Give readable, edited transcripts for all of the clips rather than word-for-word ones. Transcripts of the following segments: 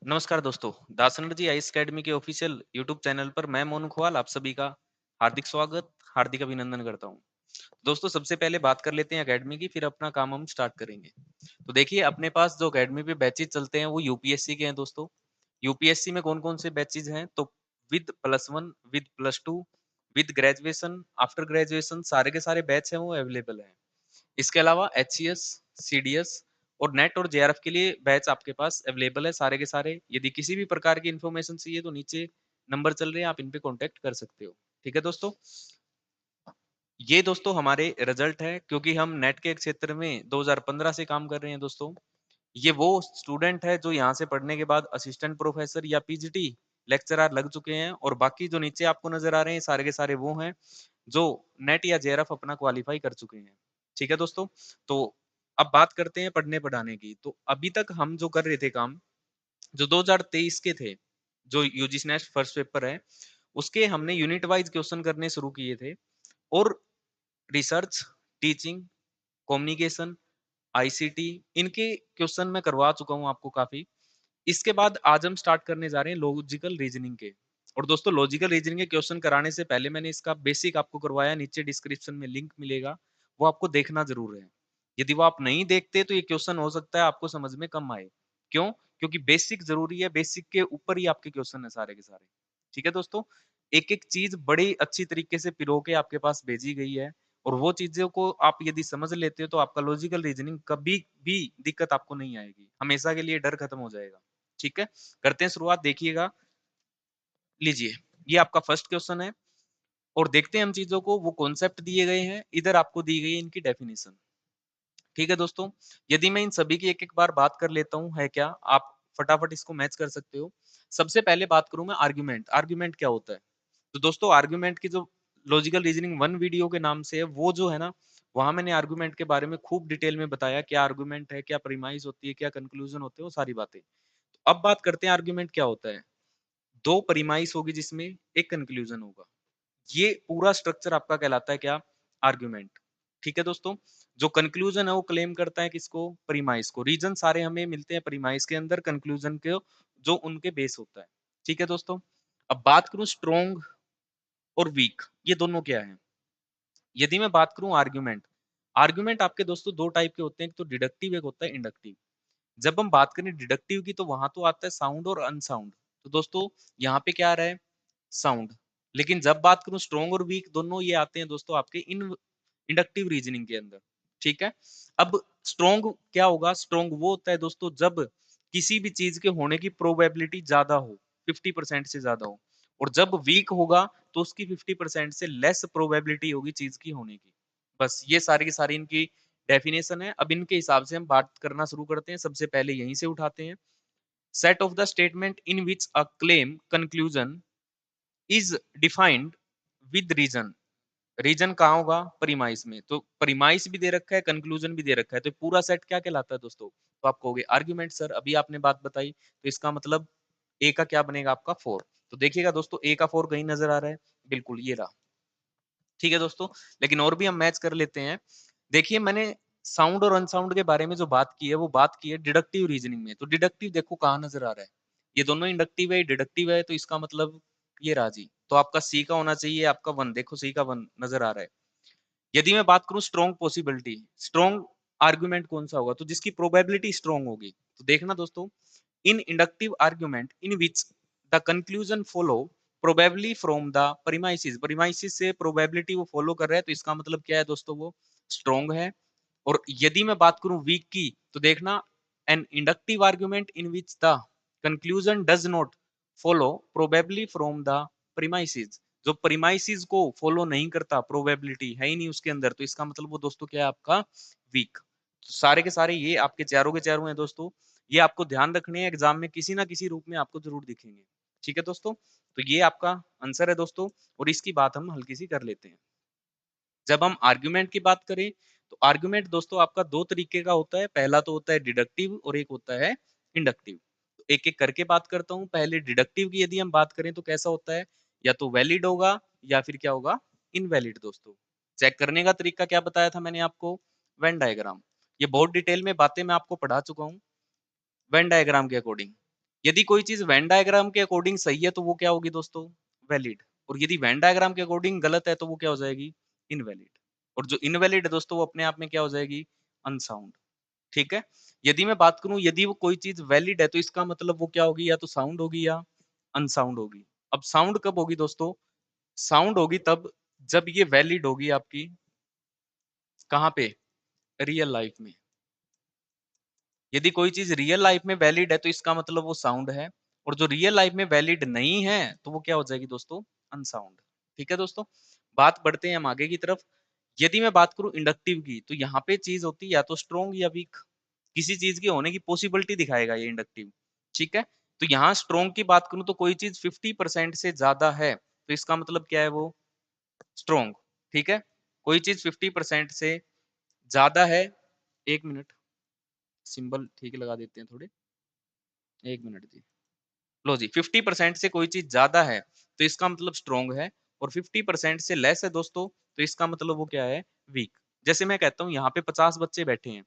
नमस्कार दोस्तों, दास energy ice academy के ऑफिशियल यूट्यूब चैनल पर मैं मोनू खुआल आप सभी का हार्दिक स्वागत, हार्दिक अभिनंदन करता हूँ। दोस्तों सबसे पहले बात कर लेते हैं एकेडमी की, फिर अपना काम हम स्टार्ट करेंगे। तो देखिए अपने पास जो एकेडमी पे बैचेज चलते हैं वो यूपीएससी के हैं दोस्तों। यूपीएससी में कौन-कौन से बैचेज हैं? तो with +1, with +2, with graduation, after graduation सारे के सारे बैच हैं वो अवेलेबल हैं। इसके अलावा एचसीएस, सीडीएस और नेट और जेआरएफ के लिए बैच आपके पास अवेलेबल है सारे के सारे। यदि किसी भी प्रकार की इन्फॉर्मेशन चाहिए तो नीचे नंबर चल रहे हैं, आप इन पे कॉन्टैक्ट कर सकते हो। ठीक है दोस्तों? ये दोस्तों हमारे रिजल्ट है क्योंकि हम नेट के क्षेत्र में 2015 से काम कर रहे हैं दोस्तों। ये वो स्टूडेंट है जो यहाँ से पढ़ने के बाद असिस्टेंट प्रोफेसर या पीजीटी लेक्चरर लग चुके हैं और बाकी जो नीचे आपको नजर आ रहे हैं सारे के सारे वो हैं जो नेट या जेआरएफ अपना क्वालिफाई कर चुके हैं। ठीक है दोस्तों? तो अब बात करते हैं पढ़ने पढ़ाने की। तो अभी तक हम जो कर रहे थे काम, जो 2023 के थे, जो यूजीसी नेस्ट फर्स्ट पेपर है, उसके हमने यूनिट वाइज क्वेश्चन करने शुरू किए थे और रिसर्च, टीचिंग, कम्युनिकेशन, आईसीटी इनके क्वेश्चन मैं करवा चुका हूँ आपको काफी। इसके बाद आज हम स्टार्ट करने जा रहे हैं लॉजिकल रीजनिंग के। और दोस्तों लॉजिकल रीजनिंग के क्वेश्चन कराने से पहले मैंने इसका बेसिक आपको करवाया, नीचे डिस्क्रिप्शन में लिंक मिलेगा, वो आपको देखना जरूर है। यदि वो आप नहीं देखते तो ये क्वेश्चन हो सकता है आपको समझ में कम आए। क्यों? क्योंकि बेसिक जरूरी है, बेसिक के ऊपर ही आपके क्वेश्चन है सारे के सारे। ठीक है दोस्तों? एक एक चीज बड़ी अच्छी तरीके से पिरो के आपके पास भेजी गई है और वो चीजों को आप यदि समझ लेते हो तो आपका लॉजिकल रीजनिंग कभी भी दिक्कत आपको नहीं आएगी, हमेशा के लिए डर खत्म हो जाएगा। ठीक है? करते हैं शुरुआत, देखिएगा। लीजिए, ये आपका फर्स्ट क्वेश्चन है और देखते हैं हम चीजों को। वो कॉन्सेप्ट दिए गए हैं, इधर आपको दी गई है इनकी डेफिनेशन। ठीक है दोस्तों? यदि मैं इन सभी की एक-एक बार बात कर लेता हूँ, है क्या? आप फटाफट इसको मैच कर सकते हो। सबसे पहले बात करूँ मैं आर्गुमेंट। आर्गुमेंट क्या होता है? तो दोस्तों आर्गुमेंट की जो लॉजिकल रीजनिंग 1 वीडियो के नाम से है, वो जो है ना, वहाँ मैंने आर्गुमेंट के बारे में खूब डिटेल में बताया, क्या आर्गुमेंट है, क्या प्रीमाइस होती है, क्या कंक्लूजन होते हैं, वो सारी बातें। तो अब बात करते हैं आर्गुमेंट क्या होता है। 2 प्रीमाइस होगी जिसमें 1 कंक्लूजन होगा। ये पूरा स्ट्रक्चर आपका कहलाता है क्या? आर्गुमेंट। ठीक है दोस्तों? जो कंक्लूजन है वो क्लेम करता है किसको? प्रीमाइस को। रीजन सारे हमें मिलते हैं प्रीमाइस के अंदर, कंक्लूजन के जो उनके बेस होता है। ठीक है दोस्तों? अब बात करूं स्ट्रॉन्ग और वीक, ये दोनों क्या है? यदि मैं बात करूं आर्गुमेंट, आर्गुमेंट आपके दोस्तों 2 टाइप के होते हैं, एक तो डिडक्टिव, एक होता है इंडक्टिव। जब हम बात करें डिडक्टिव की तो वहां तो आता है साउंड और अनसाउंड। तो दोस्तों यहाँ पे क्या आ रहा है? साउंड। लेकिन जब बात करूं स्ट्रॉन्ग और वीक, दोनों ये आते हैं दोस्तों आपके इन इंडक्टिव रीजनिंग के अंदर। ठीक है? अब स्ट्रॉन्ग क्या होगा? स्ट्रॉन्ग वो होता है दोस्तों जब किसी भी चीज के होने की प्रोबेबिलिटी ज्यादा हो, 50% से ज्यादा हो। और जब वीक होगा तो उसकी 50% से लेस प्रोबेबिलिटी होगी चीज की होने की। बस ये सारी की सारी इनकी डेफिनेशन है। अब इनके हिसाब से हम बात करना शुरू करते हैं। सबसे पहले यहीं से उठाते हैं। Set of the statement in which a claim conclusion is defined with reason. Reason कहाँ होगा? प्रीमाइस में। तो प्रीमाइस भी दे रखा है, कंक्लूजन भी दे रखा है, तो पूरा सेट क्या कहलाता है दोस्तों? तो आप कहोगे आर्ग्यूमेंट सर, अभी आपने बात बताई, तो इसका मतलब ए का क्या बनेगा आपका? 4। तो देखिएगा दोस्तों ए का 4 कहीं नजर आ रहा है? बिल्कुल ये रहा। ठीक है दोस्तों? लेकिन और भी हम मैच कर लेते हैं। देखिए मैंने साउंड और अनसाउंड के बारे में जो बात की है वो बात की है डिडक्टिव रीजनिंग में। तो डिडक्टिव देखो कहाँ नजर आ रहा है? ये दोनों इंडक्टिव है, डिडक्टिव है, तो इसका मतलब ये रहा जी। तो आपका सी का होना चाहिए, आपका 1। देखो सी का 1 नजर आ रहा है। यदि मैं बात करूं स्ट्रॉन्ग पॉसिबिलिटी, स्ट्रॉन्ग आर्गुमेंट कौन सा होगा? तो जिसकी प्रोबेबिलिटी स्ट्रॉन्ग होगी। तो देखना दोस्तों, in inductive argument in which the conclusion follow probably from the premises. Premises से प्रोबेबिलिटी वो फॉलो कर रहा है, तो इसका मतलब क्या है दोस्तों? वो स्ट्रॉन्ग है। और यदि मैं बात करूं वीक की, तो देखना an inductive argument in which the conclusion does not follow probably from the premises. जो प्रीमाइसिस को फॉलो नहीं करता, प्रोबेबिलिटी है ही नहीं उसके अंदर, तो इसका मतलब वो दोस्तों क्या है आपका? वीक। तो सारे के सारे ये आपके चारों के चारों हैं दोस्तों। ये आपको ध्यान रखने हैं, एग्जाम में किसी ना किसी रूप में आपको जरूर दिखेंगे। ठीक है दोस्तों? तो ये आपका आंसर है दोस्तों। और इसकी बात हम हल्की सी कर लेते हैं। जब हम आर्गुमेंट की बात करें तो आर्गुमेंट दोस्तों आपका 2 तरीके का होता है। पहला तो होता है डिडक्टिव और एक होता है इंडक्टिव। तो एक एक करके बात करता हूं। पहले डिडक्टिव की यदि हम बात करें तो कैसा होता है? या तो वैलिड होगा या फिर क्या होगा? इनवैलिड दोस्तों। चेक करने का तरीका क्या बताया था मैंने आपको? Venn diagram. ये बहुत डिटेल में बातें मैं आपको पढ़ा चुका हूँ वेन डायग्राम के अकॉर्डिंग। यदि कोई चीज वेन डायग्राम के अकॉर्डिंग सही है तो वो क्या होगी दोस्तों, वैलिड। और यदि वेन डायग्राम के अकॉर्डिंग गलत है तो वो क्या हो जाएगी, इनवैलिड। और जो इनवैलिड है दोस्तों वो अपने आप में क्या हो जाएगी, अनसाउंड। ठीक है। यदि मैं बात करूं यदि वो कोई चीज वैलिड है तो इसका मतलब वो क्या होगी, या तो साउंड होगी या अनसाउंड होगी। अब साउंड कब होगी दोस्तों, साउंड होगी तब जब ये वैलिड होगी आपकी कहां पे, रियल लाइफ में। यदि कोई चीज रियल लाइफ में वैलिड है तो इसका मतलब वो साउंड है, और जो रियल लाइफ में वैलिड नहीं है तो वो क्या हो जाएगी दोस्तों, अनसाउंड। ठीक है दोस्तों, बात बढ़ते हैं हम आगे की तरफ। यदि मैं बात करूं इंडक्टिव की, तो यहाँ पे चीज होती है या तो स्ट्रोंग या वीक, किसी चीज की होने की पॉसिबिलिटी दिखाएगा ये इंडक्टिव। ठीक है। तो यहाँ स्ट्रोंग की बात करूं तो कोई चीज 50% से ज्यादा है तो इसका मतलब क्या है, वो स्ट्रोंग। ठीक है। कोई चीज 50% से ज्यादा है, एक मिनट सिंबल ठीक लगा देते हैं थोड़े, एक मिनट जी। लो जी, 50% से कोई चीज ज्यादा है तो इसका मतलब स्ट्रोंग है, और 50% से लेस है दोस्तों तो इसका मतलब वो क्या है, वीक। जैसे मैं कहता हूँ यहाँ पे 50 बच्चे बैठे हैं,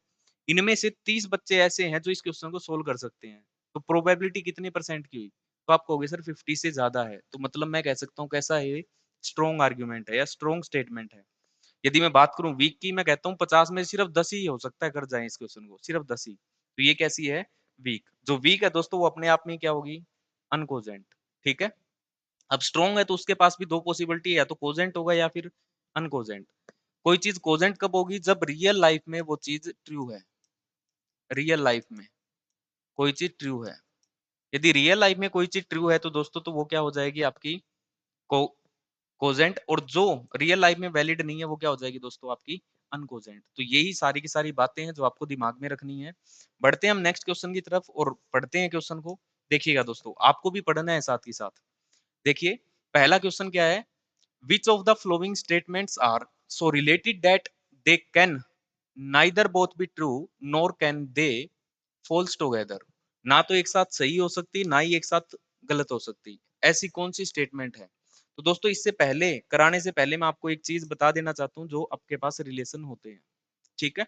इनमें से 30 बच्चे ऐसे हैं जो इस क्वेश्चन को सोल्व कर सकते हैं, तो प्रोबेबिलिटी कितने परसेंट की हुई, तो आप कहोगे सर 50 से ज्यादा है, तो मतलब मैं कह सकता हूँ कैसा है, स्ट्रोंग आर्ग्यूमेंट है या स्ट्रोंग स्टेटमेंट है। यदि मैं बात करूं वीक की, मैं कहता हूँ 50 में सिर्फ 10 ही हो सकता है कर जाए इस क्वेश्चन को, सिर्फ 10 ही, तो ये कैसी है, वीक। जो वीक है दोस्तों वो अपने आप में क्या होगी, अनकोजेंट। ठीक है। अब स्ट्रॉन्ग है तो उसके पास भी दो पॉसिबिलिटी है, या तो कोजेंट होगा या फिर अनकोजेंट। कोई चीज कोजेंट कब होगी, जब रियल लाइफ में वो चीज ट्रू है, रियल लाइफ में कोई चीज ट्रू है। यदि रियल लाइफ में कोई चीज ट्रू है तो दोस्तों तो वो क्या हो जाएगी आपकी को कोजेंट, और जो रियल लाइफ में वैलिड नहीं है वो क्या हो जाएगी दोस्तों आपकी अनकोजेंट। तो यही सारी की सारी बातें हैं जो आपको दिमाग में रखनी है। बढ़ते हैं हम नेक्स्ट क्वेश्चन की तरफ और पढ़ते हैं क्वेश्चन को। देखिएगा दोस्तों, आपको भी पढ़ना है साथ ही साथ। देखिए पहला क्वेश्चन क्या है, which of the following statements are so related that they can neither both be true nor can they false together. ना तो एक साथ सही हो सकती ना ही एक साथ गलत हो सकती, ऐसी कौन सी स्टेटमेंट है। तो दोस्तों इससे पहले कराने से पहले मैं आपको एक चीज बता देना चाहता हूँ जो आपके पास रिलेशन होते हैं। ठीक है।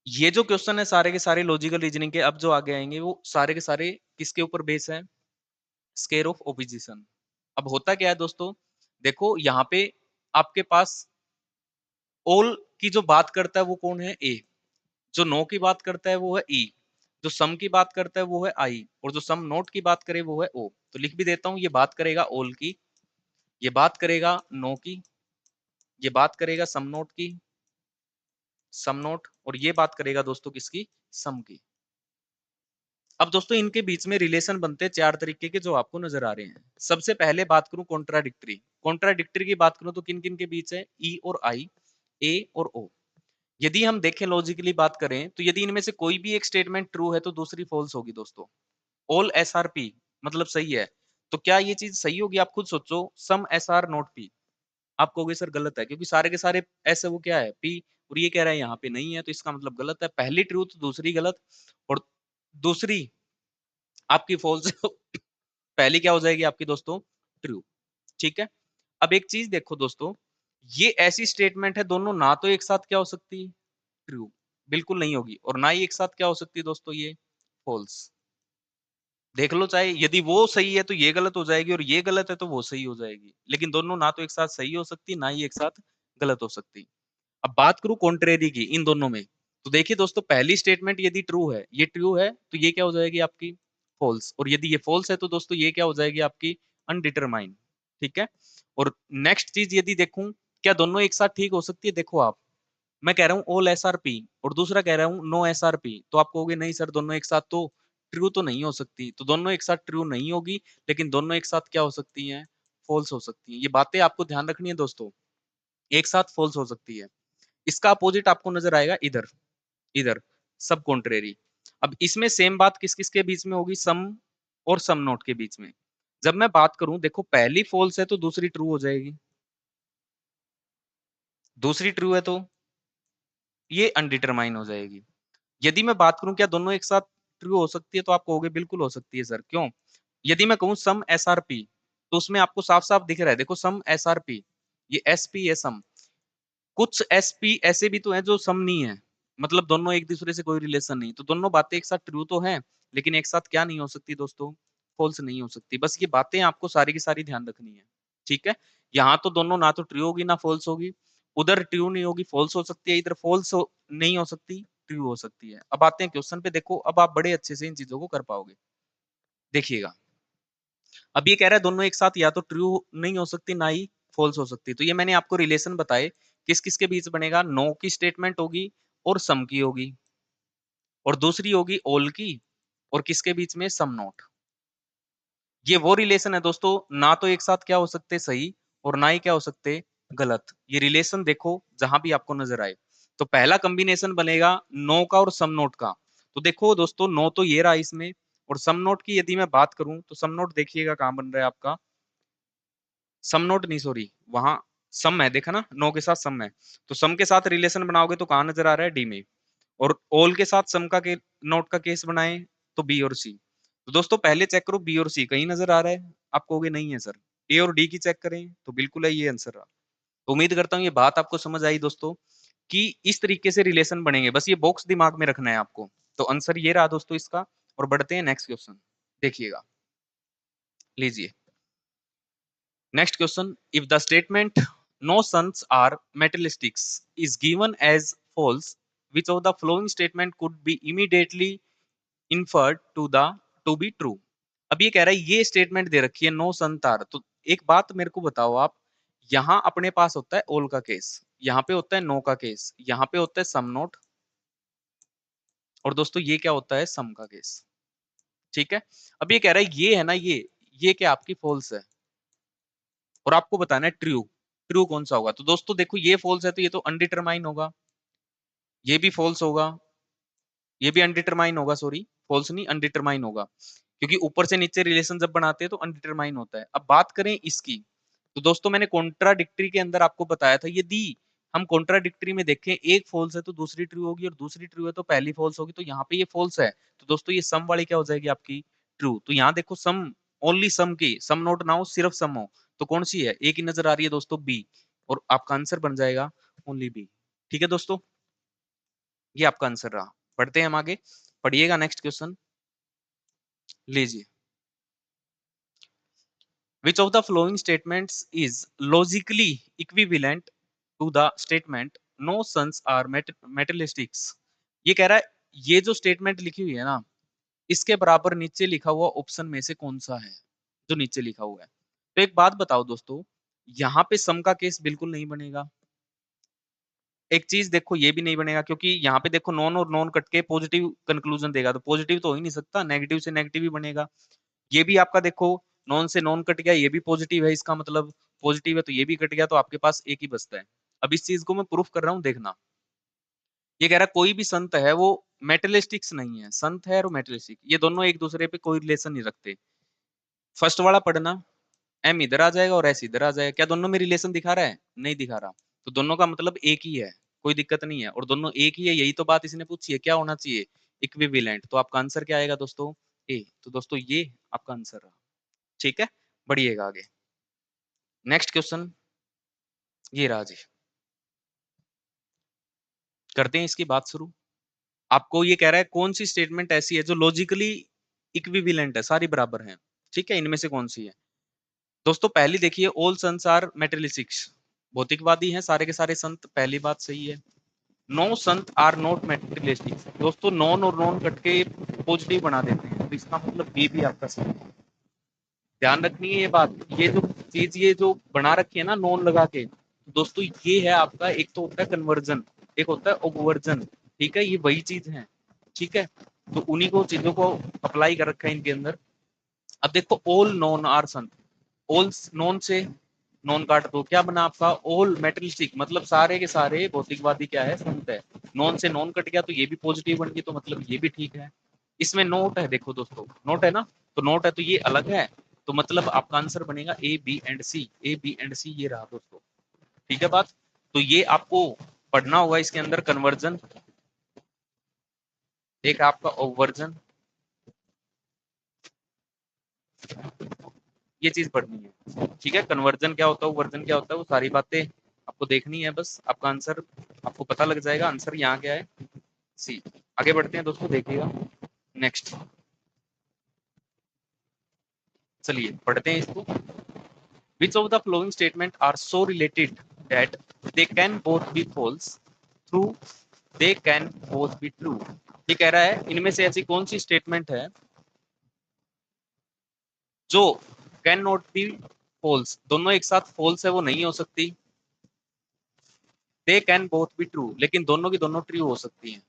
ये जो क्वेश्चन है सारे के सारे लॉजिकल रीजनिंग के अब जो आगे आएंगे वो सारे के सारे किसके ऊपर बेस है, स्केयर ऑफ ओपोजिशन। अब होता क्या है दोस्तों, देखो यहाँ पे आपके पास ऑल की जो बात करता है वो कौन है, ए। जो नो की बात करता है वो है ई। जो सम की बात करता है वो है आई, और जो सम नोट की बात करे वो है ओ। तो लिख भी देता हूं, ये बात करेगा ऑल की, ये बात करेगा नो की, ये बात करेगा सम नोट की, सम नोट, और ये बात करेगा दोस्तों किसकी, सम की। अब दोस्तों इनके बीच में रिलेशन बनते हैं चार तरीके के जो आपको नजर आ रहे हैं। सबसे पहले बात करूं कॉन्ट्राडिक्टरी, कॉन्ट्राडिक्टरी की बात करूं तो किन किन के बीच है, ई और आई, ए और ओ। यदि हम देखें लॉजिकली बात करें तो यदि इनमें से कोई भी एक स्टेटमेंट ट्रू है तो दूसरी फॉल्स होगी दोस्तों। ऑल एस आर पी मतलब सही है, तो क्या ये चीज सही होगी, आप खुद सोचो। सम एस आर नॉट पी, आप कहोगे सर गलत है क्योंकि सारे के सारे ऐसे वो क्या है पी, और ये कह रहा है यहाँ पे नहीं है तो इसका मतलब गलत है। पहली ट्रू तो दूसरी गलत, और दूसरी आपकी फॉल्स पहली क्या हो जाएगी आपकी दोस्तों, ट्रू। ठीक है। अब एक चीज देखो दोस्तों, ये ऐसी स्टेटमेंट है दोनों ना तो एक साथ क्या हो सकती, ट्रू, बिल्कुल नहीं होगी, और ना ही एक साथ क्या हो सकती है दोस्तों, ये फॉल्स। देख लो, चाहे यदि वो सही है तो ये गलत हो जाएगी, और ये गलत है तो वो सही हो जाएगी, लेकिन दोनों ना तो एक साथ सही हो सकती ना ही एक साथ गलत हो सकती। अब बात करूं कॉन्ट्रेरी की इन दोनों में, तो देखिए दोस्तों पहली स्टेटमेंट यदि ट्रू है, ये ट्रू है तो ये क्या हो जाएगी आपकी फॉल्स, और यदि ये फॉल्स है तो दोस्तों ये क्या हो जाएगी आपकी अनडिटरमाइंड। ठीक है। और नेक्स्ट चीज यदि देखूं, क्या दोनों एक साथ ठीक हो सकती है, देखो आप, मैं कह रहा हूँ ऑल एस आर पी और दूसरा कह रहा हूँ नो एस आर पी, तो आप कहोगे नहीं सर दोनों एक साथ तो ट्रू तो नहीं हो सकती, तो दोनों एक साथ ट्रू नहीं होगी, लेकिन दोनों एक साथ क्या हो सकती हैं, फॉल्स हो सकती हैं। ये बातें आपको ध्यान रखनी है दोस्तों, एक साथ फॉल्स हो सकती है। इसका अपोजिट आपको नजर आएगा इधर, इधर सब कॉन्ट्रेरी। अब इसमें सेम बात किस किस के बीच में होगी, सम और सम नोट के बीच में। जब मैं बात करूं देखो पहली फॉल्स है तो दूसरी ट्रू हो जाएगी, दूसरी ट्रू है तो ये अनडिटरमाइन हो जाएगी। यदि मैं बात करूं क्या दोनों एक साथ ट्रू हो सकती है, तो आप कहोगे बिल्कुल हो सकती है सर, क्यों। यदि मैं कहूं सम एस आर पी, तो उसमें आपको साफ साफ दिख रहा है, देखो सम एस आर पी, ये एस पी है सम। कुछ एस पी ऐसे भी तो हैं जो सम नहीं है, मतलब दोनों एक दूसरे से कोई रिलेशन नहीं, तो दोनों बातें एक साथ ट्रू तो हैं, लेकिन एक साथ क्या नहीं हो सकती दोस्तों, फॉल्स नहीं हो सकती। बस ये बातें आपको सारी की सारी ध्यान रखनी है, ठीक है। यहाँ तो दोनों ना तो ट्रू होगी ना फॉल्स होगी, उधर ट्रू नहीं होगी फॉल्स हो सकती है, इधर फॉल्स नहीं हो सकती ट्रू हो सकती है। अब आते हैं क्वेश्चन पे, देखो अब आप बड़े अच्छे से इन चीजों को कर पाओगे। देखिएगा, अब ये कह रहा है दोनों एक साथ या तो ट्रू नहीं हो सकती ना ही फॉल्स हो सकती। तो ये मैंने आपको रिलेशन बताए, किस किस के बीच बनेगा, नो की स्टेटमेंट होगी और सम की होगी, और दूसरी होगी ऑल की, और किसके बीच में, सम नोट। ये वो रिलेशन है दोस्तों, ना तो एक साथ क्या हो सकते सही और ना ही क्या हो सकते गलत। ये रिलेशन देखो जहां भी आपको नजर आए। तो पहला कॉम्बिनेशन बनेगा नो का और सम नोट का। तो देखो दोस्तों, नो तो ये रहा इसमें, और सम नोट की यदि मैं बात करूं तो सम नोट देखिएगा कहां बन रहा है आपका, सम नोट नहीं सॉरी, वहां सम है, देखा ना, नो के साथ सम है। तो सम के साथ रिलेशन बनाओगे तो कहां नजर आ रहा है, डी में। और ऑल के साथ सम का के नोट का केस बनाए तो बी और सी। तो दोस्तों पहले चेक करो बी और सी कहीं नजर आ रहा है, आप कहोगे नहीं है सर। ए और डी की चेक करें तो बिल्कुल है, ये आंसर रहा। तो उम्मीद करता हूँ ये बात आपको समझ आई दोस्तों, कि इस तरीके से रिलेशन बनेंगे, बस ये बॉक्स दिमाग में रखना है आपको। तो आंसर ये रहा दोस्तों इसका। और बढ़ते हैं नेक्स्ट क्वेश्चन, देखिएगा, लीजिए next question. If the statement no sons are materialistics is given as false, which of the following statement could be immediately inferred to be true? अब ये कह रहा है, ये स्टेटमेंट दे रखी है नो संत आर, तो एक बात मेरे को बताओ आप, यहां अपने पास होता है ऑल का केस, यहाँ पे होता है नो का केस, यहाँ पे होता है सम नोट, और दोस्तों ये क्या होता है, सम का केस, ठीक है। अब ये कह रहा है ये है ना, ये क्या आपकी फॉल्स है, और आपको बताना है ट्रू। ट्रू कौन सा होगा, तो दोस्तों देखो ये फॉल्स है तो ये तो अनडिटरमाइन होगा, ये भी फॉल्स होगा, ये भी अनडिटरमाइन होगा, सॉरी फॉल्स नहीं अनडिटरमाइन होगा, क्योंकि ऊपर से नीचे रिलेशन जब बनाते हैं तो अनडिटरमाइन होता है। अब बात करें इसकी, तो दोस्तों मैंने कॉन्ट्राडिक्टरी के अंदर आपको बताया था, यदि हम कॉन्ट्राडिक्टरी में देखें एक फॉल्स है तो दूसरी ट्रू होगी, और दूसरी ट्रू है तो पहली फॉल्स होगी, तो यहाँ पे ये फॉल्स है, तो दोस्तों ये सम वाली क्या हो जाएगी आपकी, ट्रू। तो यहाँ देखो सम, ओनली सम की, सम नोट ना हो सिर्फ सम हो, तो कौन सी है, एक ही नजर आ रही है दोस्तों, बी, और आपका आंसर बन जाएगा ओनली बी। ठीक है दोस्तों, ये आपका आंसर रहा। पढ़ते हैं हम आगे, पढ़िएगा नेक्स्ट क्वेश्चन, लीजिए। Which of the following statements is logically equivalent to the statement no sons are materialistics? ये कह रहा है, ये जो स्टेटमेंट लिखी हुई है ना, इसके बराबर नीचे लिखा हुआ ऑप्शन में से कौन सा है, जो नीचे लिखा हुआ है। तो एक बात बताओ दोस्तों, यहाँ पे सम का केस बिल्कुल नहीं बनेगा। एक चीज देखो, ये भी नहीं बनेगा, क्योंकि यहाँ पे देखो नॉन और नॉन कट के पॉजिटिव कंक्लूजन देगा, तो पॉजिटिव तो हो ही नहीं सकता, नेगेटिव से नेगेटिव ही बनेगा। ये भी आपका देखो, नॉन से नॉन कट गया, ये भी पॉजिटिव है, इसका मतलब पॉजिटिव है, तो ये भी कट गया, तो आपके पास एक ही बचता है। अब इस चीज को मैं प्रूफ कर रहा हूँ, देखना। ये कह रहा है कोई भी संत है वो मेटलिस्टिक्स नहीं है, संत है और मेटलिस्टिक ये दोनों एक दूसरे पे कोई रिलेशन नहीं रखते। फर्स्ट वाला पढ़ना, एम इधर आ जाएगा और एस इधर आ जाएगा, क्या दोनों में रिलेशन दिखा रहा है, नहीं दिखा रहा, तो दोनों का मतलब एक ही है, कोई दिक्कत नहीं है, और दोनों एक ही है, यही तो बात इसने पूछी है, क्या होना चाहिए, इक्विवेलेंट। तो आपका आंसर क्या आएगा दोस्तों, ए। तो दोस्तों ये आपका आंसर रहा, ठीक है। बढ़िएगा आगे, नेक्स्ट क्वेश्चन ये रहा जी, करते हैं इसकी बात शुरू। आपको ये कह रहा है कौन सी स्टेटमेंट ऐसी है जो लॉजिकली इक्विवेलेंट है, सारी बराबर हैं, ठीक है, इनमें से कौन सी है। दोस्तों पहली देखिए, ऑल संस आर मेटेरियलिस्टिक्स, भौतिकवादी हैं सारे के सारे संत, पहली बात सही है। नो संत आर नॉट मेटेरियलिस्टिक्स, दोस्तों नॉन और नॉन कट के पॉजिटिव बना देते हैं, तो इसका मतलब ये भी आपका सही है। ध्यान रखनी है ये बात, ये जो चीज ये जो बना रखी है ना नॉन लगा के, दोस्तों ये है आपका, एक तो होता है कन्वर्जन, एक होता है ओवर्जन, ठीक है, ये वही चीज है, ठीक है। तो उन्हीं को चीजों को अप्लाई कर रखा है इनके अंदर। अब देखो all non are Sant, all non से नॉन काट दो, क्या बना आपका, ऑल मेटलिस्टिक, मतलब सारे के सारे भौतिकवादी क्या है, संत है। नॉन से नॉन कट गया तो ये भी पॉजिटिव बन गई, तो मतलब ये भी ठीक है। इसमें नोट है, देखो दोस्तों नोट है ना, तो नोट है तो ये अलग है, तो मतलब आपका आंसर बनेगा A B and C, A B and C ये रहा दोस्तों, ठीक है बात। तो ये आपको पढ़ना होगा इसके अंदर, कन्वर्जन, एक आपका ओवर्जन, ये चीज पढ़नी है, ठीक है। कन्वर्जन क्या होता है, वर्जन क्या होता है, वो सारी बातें आपको देखनी है, बस आपका आंसर आपको पता लग जाएगा। आंसर यहाँ क्या है, सी। आगे बढ़ते हैं दोस्तों, देखिएगा नेक्स्ट। चलिए पढ़ते हैं इसको। Which of the following statement are so related that they can both be false through they can both be true? ये कह रहा है इनमें से ऐसी कौन सी स्टेटमेंट है जो कैन नॉट बी फॉल्स, दोनों एक साथ फॉल्स है वो नहीं हो सकती, they can both be true, लेकिन दोनों की दोनों ट्रू हो सकती हैं।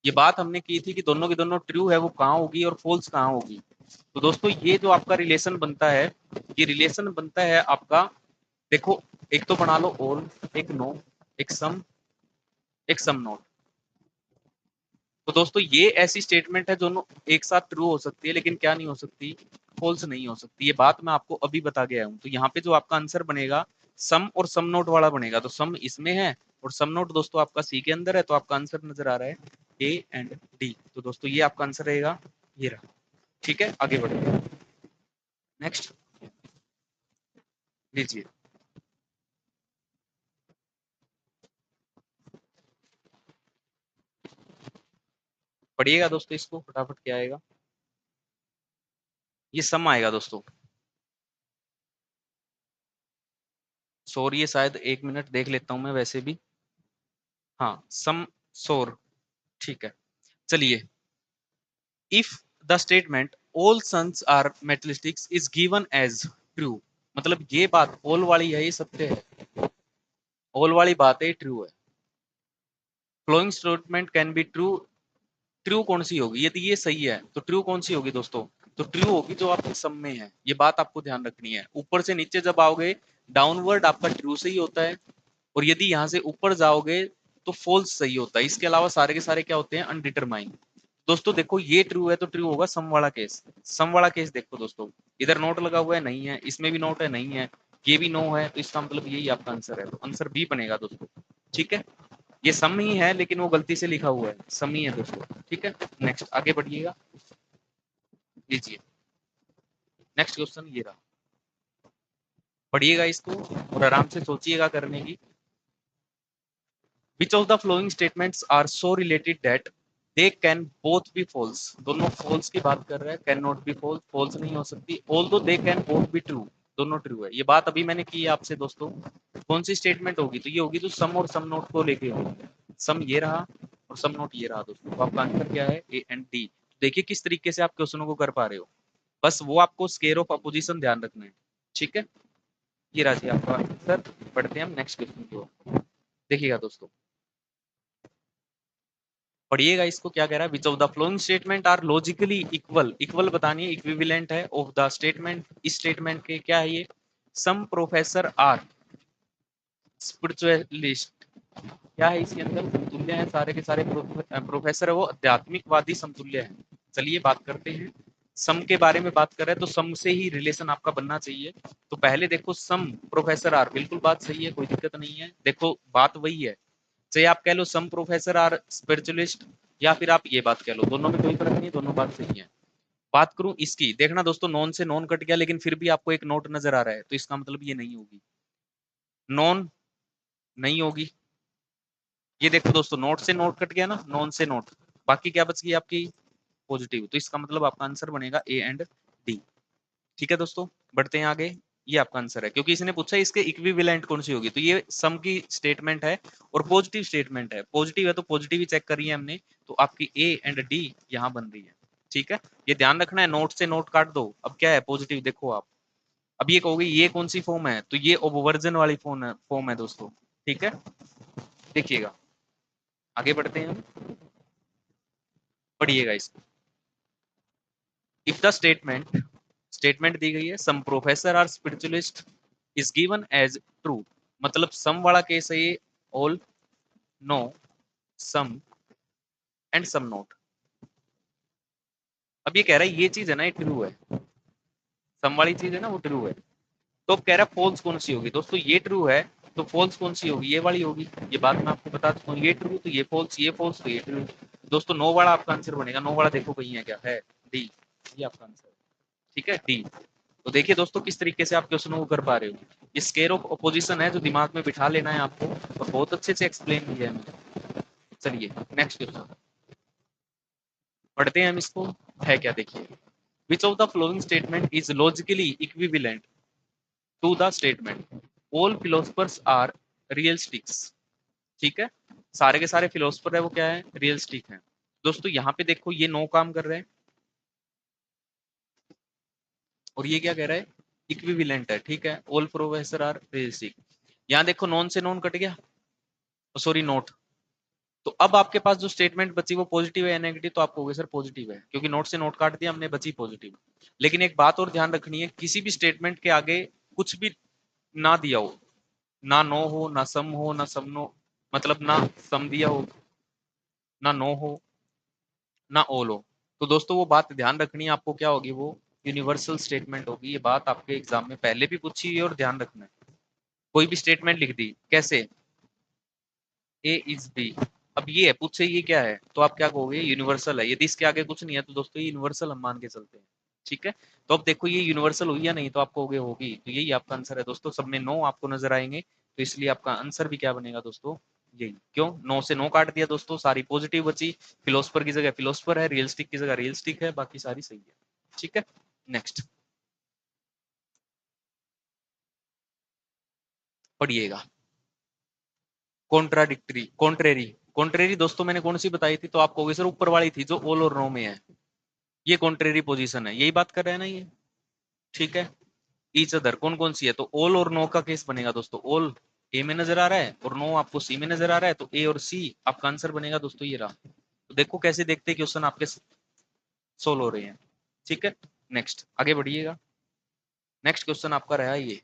ये बात हमने की थी कि दोनों की दोनों ट्रू है वो कहाँ होगी और फॉल्स कहाँ होगी। तो दोस्तों ये जो आपका रिलेशन बनता है, ये रिलेशन बनता है आपका, देखो एक तो बना लो ऑल, एक नो, एक सम, एक सम नॉट। तो दोस्तों ये ऐसी स्टेटमेंट है दोनों एक साथ ट्रू हो सकती है लेकिन क्या नहीं हो सकती, फॉल्स नहीं हो सकती। ये बात मैं आपको अभी बता गया हूं। तो यहाँ पे जो आपका आंसर बनेगा सम और सम नोट वाला बनेगा। तो सम इसमें है और सम नोट दोस्तों आपका सी के अंदर है, तो आपका आंसर नजर आ रहा है ए एंड डी। तो दोस्तों ये आपका आंसर रहेगा, ये रहा। ठीक है, आगे बढ़ते हैं। नेक्स्ट लीजिए, पढ़िएगा दोस्तों इसको फटाफट। क्या आएगा, ये सम आएगा दोस्तों। सॉरी, ये शायद 1 मिनट देख लेता हूं मैं वैसे भी। हाँ सम सोर, ठीक है। चलिए, if the statement all sons are materialistics is given as true, मतलब ये बात all वाली है, ये सत्य है, all वाली बात है, ट्रू है। Following statement can be true, true कौन सी होगी, यदि ये सही है तो ट्रू कौन सी होगी दोस्तों, तो ट्रू होगी जो आपके सम में है। ये बात आपको ध्यान रखनी है। ऊपर से नीचे जब आओगे डाउनवर्ड आपका ट्रू सही होता है, और यदि यहाँ से ऊपर जाओगे तो फॉल्स सही होता है। इसके अलावा सारे के सारे क्या होते हैं, अनडिटरमाइंड। दोस्तों देखो ये ट्रू है तो ट्रू होगा सम वाला केस। सम वाला केस देखो दोस्तों, इधर नोट लगा हुआ है, नहीं है, इसमें भी नोट है, नहीं है, ये भी नो है, तो इसका मतलब यही आपका आंसर है। तो आंसर बी बनेगा दोस्तों। ठीक है, ये सम ही है लेकिन वो गलती से लिखा हुआ है, सम ही है दोस्तों। ठीक है, नेक्स्ट आगे बढ़िएगा, लीजिए नेक्स्ट क्वेश्चन ये रहा। पढ़िएगा इसको और आराम से सोचिएगा करने की। Which of the following statements are so related that they can both be false? दोनों false की बात कर रहे हैं, can not be false, false नहीं हो सकती, although they can both be true, दोनों ट्रू है। ये बात अभी मैंने की है आपसे दोस्तों। कौन सी स्टेटमेंट होगी, तो ये होगी जो सम और सम नोट को लेके होगी। सम ये रहा और सम नोट ये रहा दोस्तों। तो आपका आंसर क्या है, ए एंड डी। देखिए किस तरीके से आप क्वेश्चनों को कर पा रहे हो, बस वो आपको स्केयर ऑफ अपोजिशन ध्यान रखना है। ठीक है, ये रहा जी आपका आंसर। पढ़ते हैं हम नेक्स्ट क्वेश्चन की ओर। देखिएगा दोस्तों, पढ़िएगा इसको क्या कह रहा है। Which of the following statement are logically equal, equal बतानी है, इक्विवेलेंट है ऑफ द स्टेटमेंट, इस स्टेटमेंट के क्या है ये, सम प्रोफेसर आर स्पिरिचुअलिस्ट, क्या है इसके अंदर, समतुल्य है, सारे के सारे प्रोफेसर है वो आध्यात्मिकवादी समतुल्य है। चलिए बात करते हैं, सम के बारे में बात कर रहे हैं तो सम से ही रिलेशन आपका बनना चाहिए। तो पहले देखो सम प्रोफेसर आर, बिल्कुल बात सही है, कोई दिक्कत नहीं है। देखो बात वही है, चाहे आप कह लो सम प्रोफेसर आर स्पिरिचुअलिस्ट या फिर आप ये बात कह लो, दोनों में कोई फर्क नहीं है, दोनों बात सही है। बात करूं इसकी, देखना दोस्तों नॉन से नॉन कट गया लेकिन फिर भी आपको एक नोट नजर आ रहा है, तो इसका मतलब ये नहीं होगी, नॉन नहीं होगी। ये देखो दोस्तों नोट से नोट कट गया ना, नॉन से नोट, बाकी क्या बच गई आपकी, पॉजिटिव। तो इसका मतलब आपका आंसर बनेगा ए एंड डी। ठीक है दोस्तों, बढ़ते हैं आगे। ये आपका आंसर है, क्योंकि इसने पूछा इसके इक्विवेलेंट कौन सी होगी, तो ये सम की स्टेटमेंट है और पॉजिटिव स्टेटमेंट है। पॉजिटिव है तो पॉजिटिव ही चेक करी है हमने, तो आपकी ए एंड डी यहाँ बन रही है। ठीक है, ये ध्यान रखना है, नोट से नोट काट दो। अब क्या है पॉजिटिव, देखो आप अब ये कहोगे ये कौन सी फॉर्म है, तो ये ओवर्जन वाली फॉर्म है दोस्तों। ठीक है, देखिएगा आगे बढ़ते हैं हम, पढ़िएगा इसको। इफ द स्टेटमेंट, स्टेटमेंट दी गई है some professor are spiritualist is given as true, मतलब सम वाला केस है ये, all, no, some and some not. अब ये कह रहा है ये चीज है ना, ये ट्रू है, सम वाली चीज है ना वो ट्रू है। तो अब कह रहा है फॉल्स कौन सी होगी, दोस्तों ये ट्रू है तो फॉल्स कौन सी होगी, ये वाली होगी। ये बात मैं आपको बता चुका हूँ, ये ट्रू तो ये फॉल्स, ये फॉल्स तो ये ट्रू। दोस्तों नो वाला आपका आंसर बनेगा, नो वाला देखो कहीं है क्या, है डी, ये आपका आंसर है। ठीक है, डी। तो देखिए दोस्तों किस तरीके से आप क्वेश्चनों को कर पा रहे हो। ये स्केयर ऑफ अपोजिशन है जो दिमाग में बिठा लेना है आपको, और बहुत अच्छे से एक्सप्लेन किया है मैंने। चलिए नेक्स्ट क्वेश्चन पढ़ते हैं हम इसको, है क्या देखिए। Which of the following statement is logically equivalent to the statement all philosophers are realistics. ठीक है, सारे के सारे फिलोसफर है वो क्या है, रियलिस्टिक है। दोस्तों यहाँ पे देखो ये नो काम कर रहे हैं और ये क्या कह रहा है, इक्विवेलेंट है। ठीक है, ऑल प्रोफेसर आर रियलिस्टिक। यहाँ देखो नॉन से नॉन कट गया, सॉरी नोट। तो अब आपके पास जो स्टेटमेंट बची वो पॉजिटिव है या नेगेटिव, तो आप कहोगे सर पॉजिटिव है, क्योंकि नोट से नोट काट दिया हमने, बची पॉजिटिव। लेकिन एक बात और ध्यान रखनी है, किसी भी स्टेटमेंट के आगे कुछ भी ना दिया हो, ना नो हो, ना सम हो, ना सम नो, मतलब ना सम दिया हो, ना नो हो, ना ऑल हो, तो दोस्तों वो बात ध्यान रखनी है आपको, क्या होगी वो, यूनिवर्सल स्टेटमेंट होगी। ये बात आपके एग्जाम में पहले भी पूछी हुई है और ध्यान रखना है। कोई भी स्टेटमेंट लिख दी कैसे, ए इज बी, अब ये है पूछे ये क्या है, तो आप क्या कहोगे, यूनिवर्सल है। यदि इसके आगे कुछ नहीं है तो दोस्तों ये यूनिवर्सल हम मान के चलते हैं। ठीक है, तो अब देखो ये यूनिवर्सल हुई या नहीं, तो आप कहोगे होगी, तो यही आपका आंसर है दोस्तों। सब में नो आपको नजर आएंगे, तो इसलिए आपका आंसर भी क्या बनेगा दोस्तों, यही। क्यों, नो से नो काट दिया दोस्तों, सारी पॉजिटिव बची, फिलोसफर की जगह फिलोसफर है, रियलिस्टिक की जगह रियलिस्टिक है, बाकी सारी सही है। ठीक है, नेक्स्ट पढ़िएगा। कॉन्ट्राडिक्टरी, कॉन्ट्रेरी, कॉन्ट्रेरी दोस्तों मैंने कौन सी बताई थी, तो आप कहोगे सर ऊपर वाली थी जो ऑल और नो में है, ये कॉन्ट्रेरी पोजीशन है, यही बात कर रहे हैं ना ये। ठीक है, ईच अदर कौन कौन सी है, तो ऑल और नो का केस बनेगा दोस्तों, ऑल ए में नजर आ रहा है और नो आपको सी में नजर आ रहा है, तो ए और सी आपका आंसर बनेगा दोस्तों, ये रहा। तो देखो कैसे देखते क्वेश्चन आपके सोल्व हो रहे हैं। ठीक है, नेक्स्ट आगे बढ़िएगा। नेक्स्ट क्वेश्चन आपका रहा ये,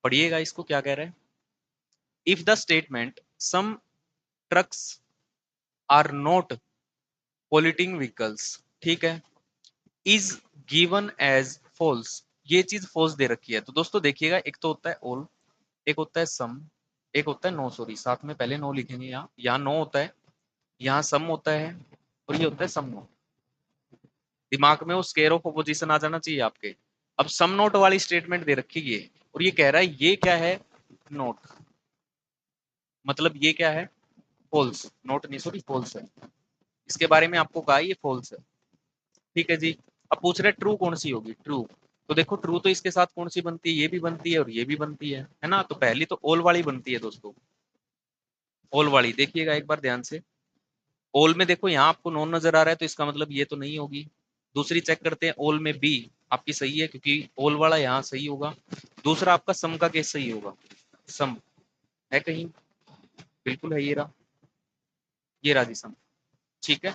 पढ़िएगा इसको क्या कह रहा है। If the statement some trucks are not polluting vehicles, ठीक है, इज गिवन एज फॉल्स, ये चीज फॉल्स दे रखी है, तो दोस्तों देखिएगा, एक तो होता है ऑल, एक होता है सम, एक होता है नो, सॉरी साथ में पहले नो लिखेंगे, यहाँ नो होता है, यहाँ सम होता है, और ये होता है सम नोट। दिमाग में वो स्केयर ऑफ अपोजिशन आ जाना चाहिए आपके। अब सम नोट वाली स्टेटमेंट दे रखी है और ये कह रहा है ये क्या है, नोट, मतलब ये क्या है, फॉल्स, नोट नहीं सॉरी फॉल्स है, इसके बारे में आपको कहा ये फॉल्स है। ठीक है जी, अब पूछ रहे ट्रू कौन सी होगी, ट्रू, तो देखो ट्रू तो इसके साथ कौन सी बनती है, ये भी बनती है और ये भी बनती है ना, तो पहली तो ऑल वाली बनती है दोस्तों, ऑल वाली देखिएगा एक बार ध्यान से। ऑल में देखो यहाँ आपको नॉन नजर आ रहा है, तो इसका मतलब ये तो नहीं होगी। दूसरी चेक करते हैं, ऑल में बी आपकी सही है, क्योंकि ऑल वाला यहाँ सही होगा। दूसरा आपका सम का केस सही होगा, सम है कहीं, बिल्कुल है, ये रहा जी सम। ठीक है,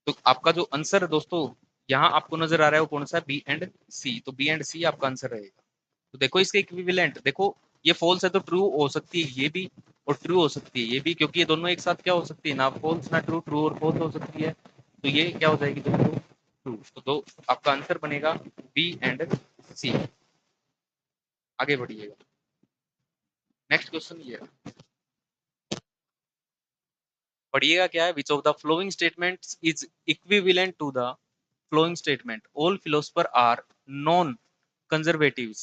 तो आपका जो आंसर है दोस्तों यहाँ आपको नजर आ रहा है वो कौन सा है, बी एंड सी, तो बी एंड सी आपका आंसर रहेगा। तो देखो इसके इक्विवेलेंट देखो, ये फॉल्स है तो ट्रू हो सकती है ये भी, और ट्रू हो सकती है ये भी, क्योंकि ये दोनों एक साथ क्या हो सकती है, ना फॉल्स ना ट्रू, ट्रू और फॉल्स हो सकती है, तो ये क्या हो जाएगी दोस्तों, ट्रू। तो दो आपका आंसर बनेगा बी एंड सी। आगे बढ़िएगा, नेक्स्ट क्वेश्चन ये है, पढ़िएगा क्या है, which of the following statements is equivalent to the following statement all philosopher are non conservatives.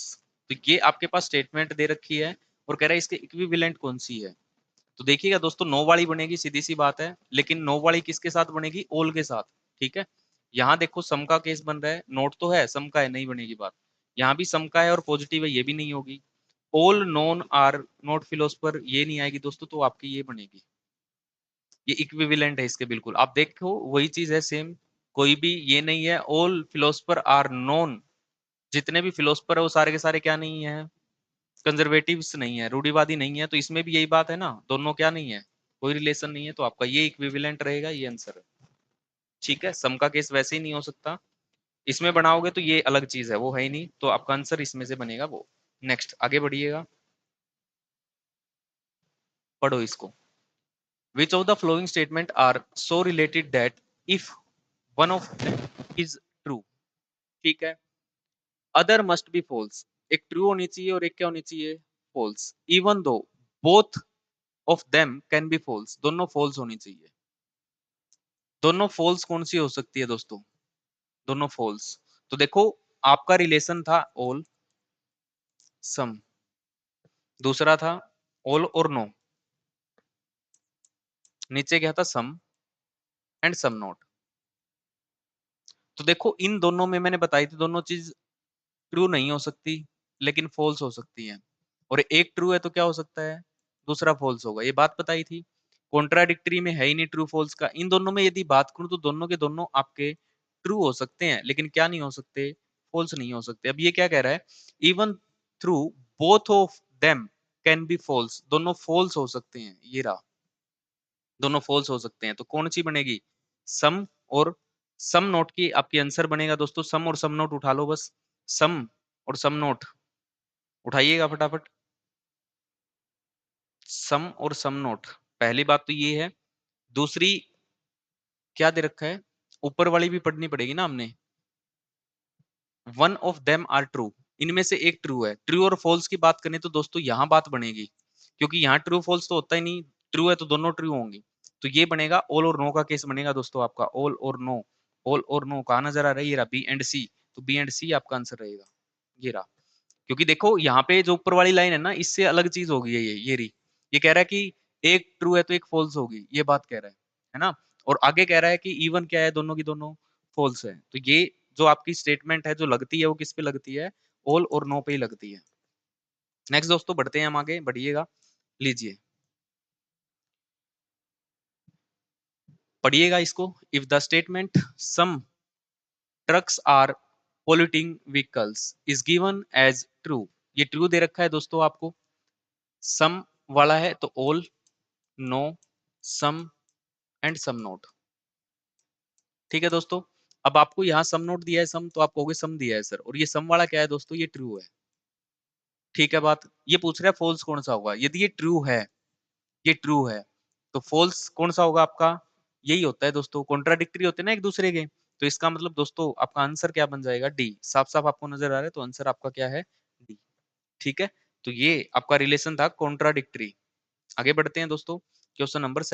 तो ये आपके पास स्टेटमेंट दे रखी है और कह रहा है इसके इक्विवेलेंट कौन सी है। तो देखिएगा दोस्तों नो वाली बनेगी, सीधी सी बात है, लेकिन नो वाली किसके साथ बनेगी, ऑल के साथ। ठीक है, यहाँ देखो सम का केस बन रहा है, नोट तो है सम का है, नहीं बनेगी बात। यहाँ भी सम का है और पॉजिटिव है, ये भी नहीं होगी। All non are not philosopher, ये नहीं आएगी दोस्तों, तो आपकी ये बनेगी, ये इक्विवेलेंट है इसके बिल्कुल। आप देखो वही चीज है सेम, कोई भी ये नहीं है, ऑल फिलोसफर आर नॉन, जितने भी फिलोसफर है वो सारे के सारे क्या नहीं है, कंजर्वेटिव्स नहीं है, रूढ़िवादी नहीं है, तो इसमें भी यही बात है ना, दोनों क्या नहीं है, कोई रिलेशन नहीं है, तो आपका ये इक्विवेलेंट रहेगा, ये आंसर है। ठीक है, सम का केस वैसे ही नहीं हो सकता, इसमें बनाओगे तो ये अलग चीज है, वो है ही नहीं, तो आपका आंसर इसमें से बनेगा वो। नेक्स्ट आगे बढ़िएगा, पढ़ो इसको। Which of the following statement are so related that if one of them is true, ठीक है, अदर मस्ट बी फॉल्स, एक ट्रू होनी चाहिए और एक क्या होनी चाहिए, false, even though both of them can be false, दोनों फॉल्स होनी चाहिए। दोनों फॉल्स कौन सी हो सकती है दोस्तों, दोनों फॉल्स, तो देखो आपका रिलेशन था ऑल सम, दूसरा था ऑल और नो, नीचे क्या था सम एंड सम नॉट। तो देखो इन दोनों में मैंने बताई थी दोनों चीज ट्रू नहीं हो सकती लेकिन फॉल्स हो सकती है, और एक ट्रू है तो क्या हो सकता है, दूसरा फॉल्स होगा, ये बात बताई थी। कॉन्ट्राडिक्टरी में है ही नहीं ट्रू फॉल्स का। इन दोनों में यदि बात करूं तो दोनों के दोनों आपके ट्रू हो सकते हैं, लेकिन क्या नहीं हो सकते, फॉल्स नहीं हो सकते। अब ये क्या कह रहा है, even through both of them can be false, दोनों फॉल्स हो सकते हैं, ये रहा, दोनों फॉल्स हो सकते हैं। तो कौन सी बनेगी, सम और सम नोट की आपकी आंसर बनेगा दोस्तों। सम और सम नोट उठा लो बस, सम और सम नोट उठाइएगा फटाफट। सम और सम नोट, पहली बात तो ये है। दूसरी क्या दे रखा है, ऊपर वाली भी पढ़नी पड़ेगी ना हमने, one of them are true, इनमें से एक ट्रू है। ट्रू और फॉल्स की बात करें तो दोस्तों यहां बात बनेगी, क्योंकि यहाँ ट्रू फॉल्स तो होता ही नहीं, ट्रू है तो दोनों ट्रू होंगी। तो ये बनेगा ऑल और नो का केस बनेगा दोस्तों आपका, ऑल और नो। ऑल और नो कहा नजर आ रहा है, ये रहा बी एंड सी, तो बी एंड सी आपका आंसर रहेगा, ये रहा। क्योंकि देखो यहाँ पे जो ऊपर वाली लाइन है ना, इससे अलग चीज होगी, ये रही, ये कह रहा है कि एक ट्रू है तो एक फॉल्स होगी, ये बात कह रहा है ना। और आगे कह रहा है कि इवन क्या है, दोनों की दोनों फॉल्स है। तो ये जो आपकी स्टेटमेंट है जो लगती है वो किस पे लगती है, ऑल और नो पे ही लगती है। नेक्स्ट दोस्तों बढ़ते हैं हम आगे, बढ़िएगा, लीजिए पढ़िएगा इसको। If the statement some trucks are polluting vehicles is given as true, ये ट्रू दे रखा है दोस्तों आपको। सम वाला है तो all, no, some and some not. ठीक है दोस्तों, अब आपको यहाँ सम नोट दिया है सम, तो आप कहोगे सम दिया है सर, और ये सम वाला क्या है दोस्तों, ये ट्रू है। ठीक है बात, ये पूछ रहा है फॉल्स कौन सा होगा। यदि ये ट्रू है, ये ट्रू है, तो फॉल्स कौन सा होगा आपका, यही होता है दोस्तों, कॉन्ट्राडिक्टरी होते हैं ना एक दूसरे के। तो इसका मतलब दोस्तों आपका आंसर क्या बन जाएगा, डी। साफ साफ आपको नजर आ रहा है, तो आंसर आपका क्या है, डी। ठीक है, तो ये आपका रिलेशन था कॉन्ट्राडिक्टरी। आगे बढ़ते हैं दोस्तों, क्वेश्चन नंबर 7।